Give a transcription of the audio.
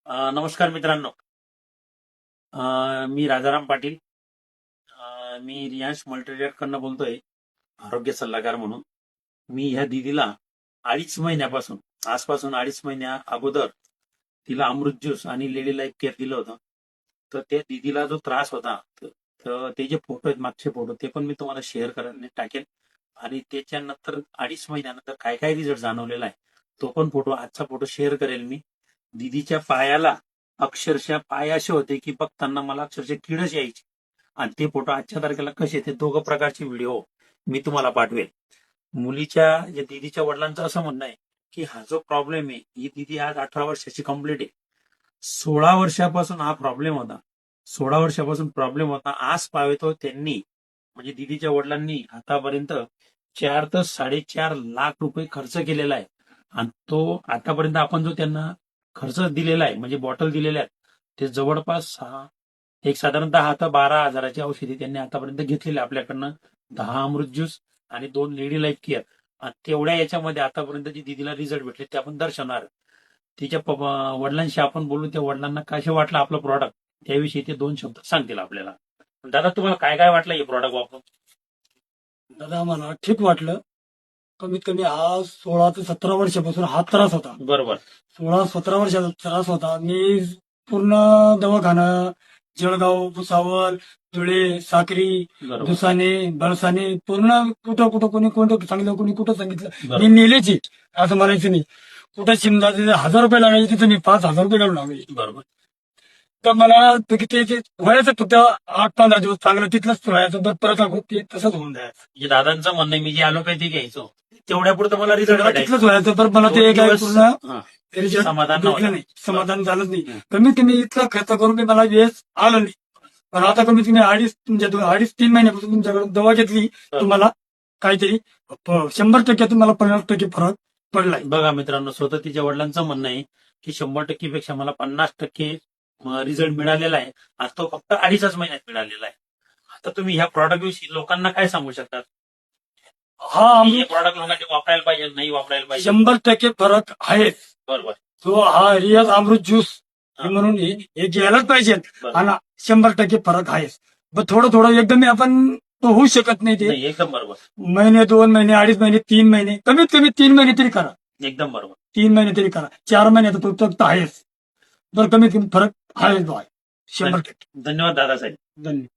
नमस्कार मित्रांनो. मी राजाराम पाटील. मी रियांश मल्टीट्रेडकडनं बोलतोय, आरोग्य सल्लागार म्हणून. मी ह्या दीदीला 2.5 महिन्यापासून, आजपासून 2.5 महिन्या अगोदर तिला अमृत ज्यूस आणि लेडी लाईफ केअर दिलं होतं. तर त्या दीदीला जो त्रास होता, तर ते जे फोटो आहेत, मागचे फोटो, ते पण मी तुम्हाला शेअर करायला टाकेल. आणि त्याच्यानंतर 2.5 महिन्यानंतर काय काय रिझल्ट जाणवलेला आहे, तो पण फोटो, आजचा फोटो शेअर करेल मी. दीदीच्या पायाला अक्षरशः पाय असे होते की बघताना मला अक्षरशः किडच यायची. आणि ते फोटो आजच्या तारखेला कसे, ते दोघं प्रकारचे व्हिडिओ मी तुम्हाला पाठवेल. दीदीच्या वडिलांचं असं म्हणणं आहे की हा जो प्रॉब्लेम आहे, ही दीदी आज 18 वर्षाची कंप्लीट आहे. 16 वर्षापासून हा प्रॉब्लेम होता. 16 वर्षापासून प्रॉब्लेम होता. आज पावेतो त्यांनी, म्हणजे दीदीच्या वडिलांनी आतापर्यंत 4 ते 4.5 लाख रुपये खर्च केलेला आहे. आणि तो आतापर्यंत आपण जो त्यांना खर्च दिलेला आहे, म्हणजे बॉटल दिलेल्या आहेत, ते जवळपास साधारणतः आता 12,000ची औषधी त्यांनी आतापर्यंत घेतलेली आपल्याकडनं. 10 अमृत ज्यूस आणि 2 लेडी लाईफ केअर. आणि तेवढ्या याच्यामध्ये आतापर्यंत जी दीदीला रिझल्ट भेटले ते आपण दर्शवणार. तिच्या वडिलांशी आपण बोलू, त्या वडिलांना कसे वाटलं आपलं प्रॉडक्ट, त्याविषयी ते 2 शब्द सांगतील आपल्याला. दादा, तुम्हाला काय काय वाटलं हे प्रॉडक्ट वापरून? दादा मला ठीक वाटलं. कमीत कमी हा 16 ते 17 वर्षापासून हा त्रास होता. बरोबर. 16-17 वर्षाचा त्रास होता. मी पूर्ण दवाखाना, जळगाव, भुसावळ, धुळे, साक्री, बरोबर. दुसाने, बळसाने, पूर्ण कुठं कुठं कोणी कोणतं सांगितलं, कोणी कुठं सांगितलं, बरोबर. मी नेलेची असं म्हणायचं नाही. कुठं शिमला 1,000 रुपये लागायचे, तिथं मी 5,000 रुपये घालून लागले. बरोबर. तर मला ते व्हायचं फक्त 8-15 दिवस चांगलं, तिथलंच व्हायचं, तर परत ते तसंच होऊन जायचं. म्हणजे दादांचं म्हणणं आहे, मी जी ॲलोपॅथी घ्यायचो तेवढ्या पुरतं मला रिझल्ट तिथलंच व्हायचं, तर मला ते काय पूर्ण रिझल्ट समाधान भेटलं नव्हतं. नाही, समाधान झालंच नाही. कमीत कमी इतका खर्च करून बी मला वेळेस आलं नाही. पण आता कमीत कमी 2.5-3 महिन्यापासून तुमच्याकडे दवा घेतली, तुम्हाला काहीतरी 100% तुम्हाला 50% फरक पडलाय. बघा मित्रांनो, स्वतः तिच्या वडिलांचं म्हणणं आहे की 100% पेक्षा मला 50% रिझल्ट मिळालेला आहे. आज तो फक्त 2.5 महिन्यात मिळालेला आहे. आता तुम्ही ह्या प्रॉडक्ट विषयी लोकांना काय सांगू शकतात? हा हे प्रॉडक्ट लोकांनी वापरायला पाहिजे, नाही वापरायला पाहिजे? 100% फरक आहे. बरोबर. तो हा रियल अमृत ज्यूस म्हणून हे घ्यायलाच पाहिजे. आणि 100% फरक आहे. पण थोडं थोडं एकदम आपण तो होऊ शकत नाही. ते एकदम बरोबर. महिने, 2 महिने, 2.5 महिने, 3 महिने, कमीत कमी 3 महिने तरी करा. एकदम बरोबर. 3 महिने तरी करा. 4 महिन्यात तो फक्त आहेच. तर कमीत कमी फरक आहेच. 100%. धन्यवाद दादासाहेब. धन्यवाद.